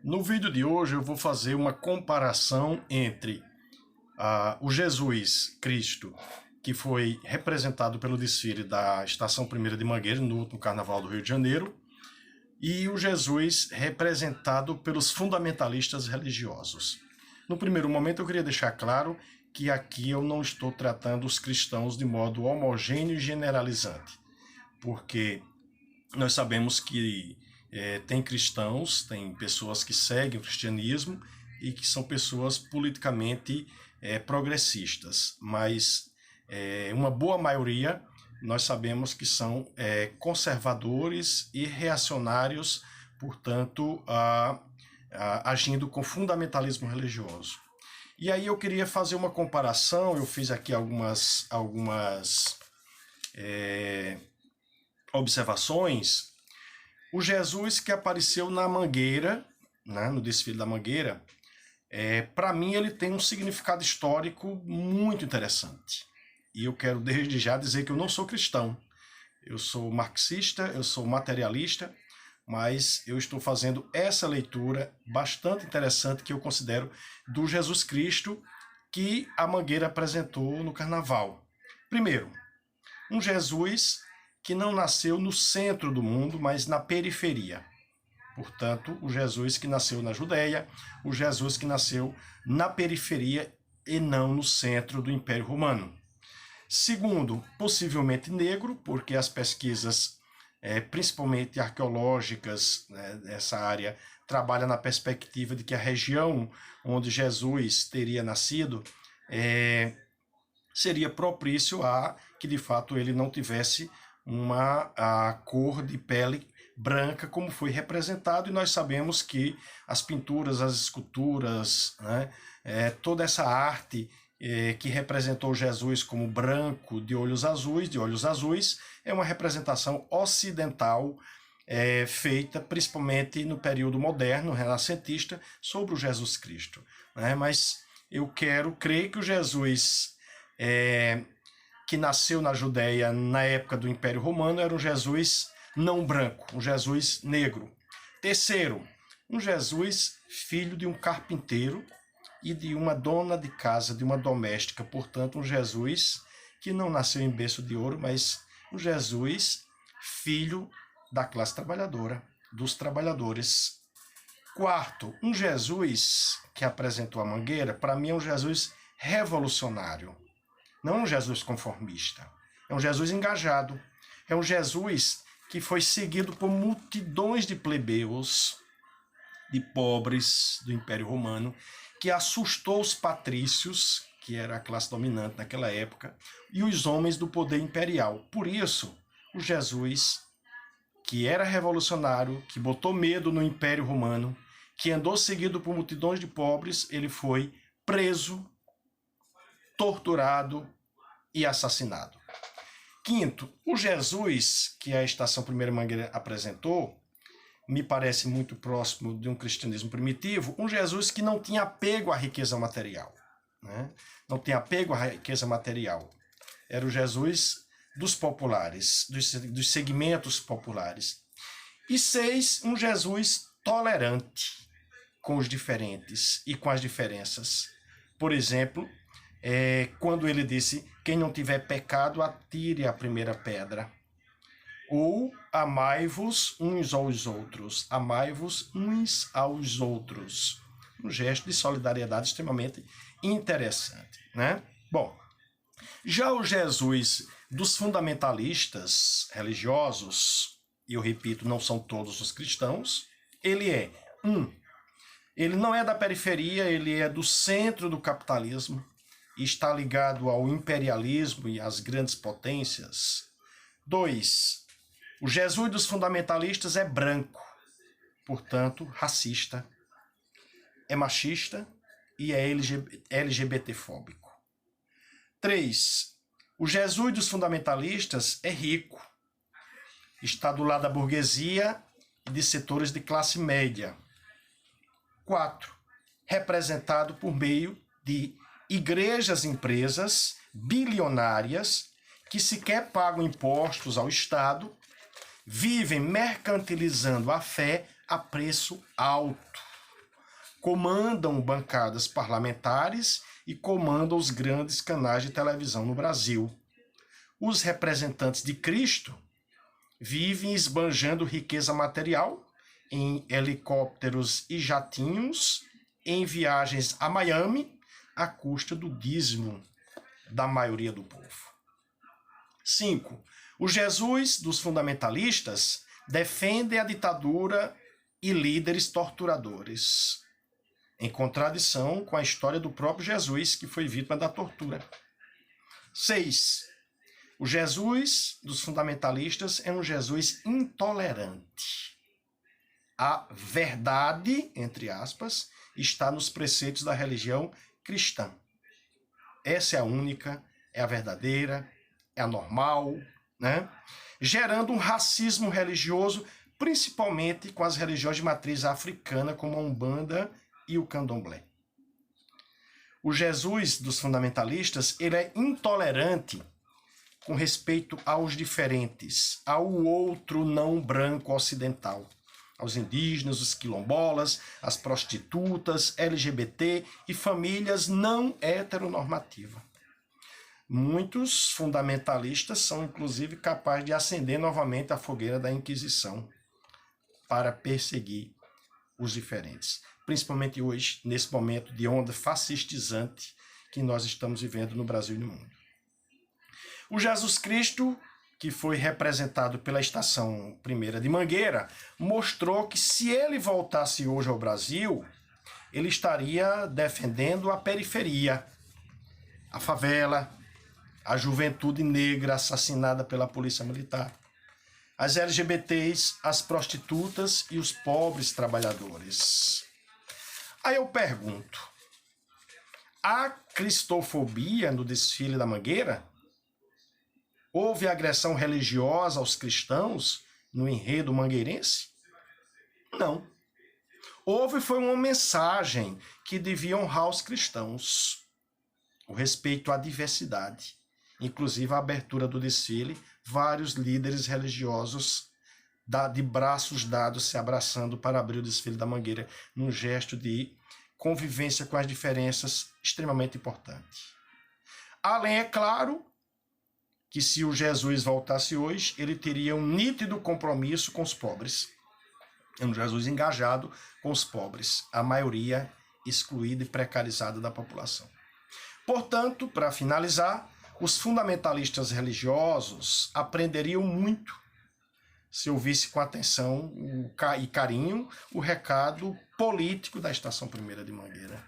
No vídeo de hoje eu vou fazer uma comparação entre o Jesus Cristo, que foi representado pelo desfile da Estação 1ª de Mangueira, no último Carnaval do Rio de Janeiro, e o Jesus representado pelos fundamentalistas religiosos. No primeiro momento eu queria deixar claro que aqui eu não estou tratando os cristãos de modo homogêneo e generalizante, porque nós sabemos que tem cristãos, tem pessoas que seguem o cristianismo e que são pessoas politicamente progressistas, mas uma boa maioria nós sabemos que são conservadores e reacionários, portanto, agindo com fundamentalismo religioso. E aí eu queria fazer uma comparação, eu fiz aqui algumas observações. O Jesus que apareceu na Mangueira, né, no desfile da Mangueira, para mim ele tem um significado histórico muito interessante. E eu quero desde já dizer que eu não sou cristão. Eu sou marxista, eu sou materialista, mas eu estou fazendo essa leitura bastante interessante que eu considero do Jesus Cristo que a Mangueira apresentou no Carnaval. Primeiro, um Jesus que não nasceu no centro do mundo, mas na periferia. Portanto, o Jesus que nasceu na Judéia, o Jesus que nasceu na periferia e não no centro do Império Romano. Segundo, possivelmente negro, porque as pesquisas, principalmente arqueológicas, nessa área, trabalham na perspectiva de que a região onde Jesus teria nascido seria propício a que, de fato, ele não tivesse a cor de pele branca como foi representado, e nós sabemos que as pinturas, as esculturas, né, toda essa arte que representou Jesus como branco, de olhos azuis, é uma representação ocidental feita principalmente no período moderno, renascentista, sobre o Jesus Cristo. Né? Mas eu creio que o Jesus que nasceu na Judéia na época do Império Romano era um Jesus não branco, um Jesus negro. Terceiro, um Jesus filho de um carpinteiro e de uma dona de casa, de uma doméstica. Portanto, um Jesus que não nasceu em berço de ouro, mas um Jesus filho da classe trabalhadora, dos trabalhadores. Quarto, um Jesus que apresentou a Mangueira, para mim é um Jesus revolucionário. Não é um Jesus conformista, é um Jesus engajado, é um Jesus que foi seguido por multidões de plebeus, de pobres do Império Romano, que assustou os patrícios, que era a classe dominante naquela época, e os homens do poder imperial. Por isso, o Jesus, que era revolucionário, que botou medo no Império Romano, que andou seguido por multidões de pobres, ele foi preso, torturado e assassinado. Quinto, o Jesus que a Estação 1ª Mangueira apresentou me parece muito próximo de um cristianismo primitivo, um Jesus que não tinha apego à riqueza material. Né? Não tinha apego à riqueza material. Era o Jesus dos populares, dos segmentos populares. E seis, um Jesus tolerante com os diferentes e com as diferenças. Por exemplo, quando ele disse: quem não tiver pecado, atire a primeira pedra. Ou amai-vos uns aos outros. Amai-vos uns aos outros. Um gesto de solidariedade extremamente interessante. Né? Bom, já o Jesus dos fundamentalistas religiosos, e eu repito, não são todos os cristãos, ele não é da periferia, ele é do centro do capitalismo, está ligado ao imperialismo e às grandes potências. 2. O Jesus dos fundamentalistas é branco, portanto, racista, é machista e é LGBTfóbico. 3. O Jesus dos fundamentalistas é rico, está do lado da burguesia e de setores de classe média. 4. Representado por meio de igrejas, empresas bilionárias que sequer pagam impostos ao Estado, vivem mercantilizando a fé a preço alto. comandam bancadas parlamentares e comandam os grandes canais de televisão no Brasil. Os representantes de Cristo vivem esbanjando riqueza material em helicópteros e jatinhos, em viagens a Miami, à custa do dízimo da maioria do povo. 5. O Jesus dos fundamentalistas defende a ditadura e líderes torturadores, em contradição com a história do próprio Jesus, que foi vítima da tortura. 6. O Jesus dos fundamentalistas é um Jesus intolerante. A verdade, entre aspas, está nos preceitos da religião cristã. Essa é a única, é a verdadeira, é a normal, né? Gerando um racismo religioso, principalmente com as religiões de matriz africana, como a Umbanda e o Candomblé. O Jesus dos fundamentalistas, ele é intolerante com respeito aos diferentes, ao outro não branco ocidental, aos indígenas, os quilombolas, as prostitutas, LGBT e famílias não heteronormativas. Muitos fundamentalistas são, inclusive, capazes de acender novamente a fogueira da Inquisição para perseguir os diferentes. Principalmente hoje, nesse momento de onda fascistizante que nós estamos vivendo no Brasil e no mundo. O Jesus Cristo, que foi representado pela Estação Primeira de Mangueira, mostrou que se ele voltasse hoje ao Brasil, ele estaria defendendo a periferia, a favela, a juventude negra assassinada pela polícia militar, as LGBTs, as prostitutas e os pobres trabalhadores. Aí eu pergunto, há cristofobia no desfile da Mangueira? Houve agressão religiosa aos cristãos no enredo mangueirense? Não. Houve foi uma mensagem que devia honrar os cristãos, o respeito à diversidade. Inclusive a abertura do desfile, vários líderes religiosos de braços dados se abraçando para abrir o desfile da Mangueira, num gesto de convivência com as diferenças extremamente importante. Além, é claro, que se o Jesus voltasse hoje, ele teria um nítido compromisso com os pobres. É um Jesus engajado com os pobres, a maioria excluída e precarizada da população. Portanto, para finalizar, os fundamentalistas religiosos aprenderiam muito se ouvisse com atenção e carinho o recado político da Estação Primeira de Mangueira.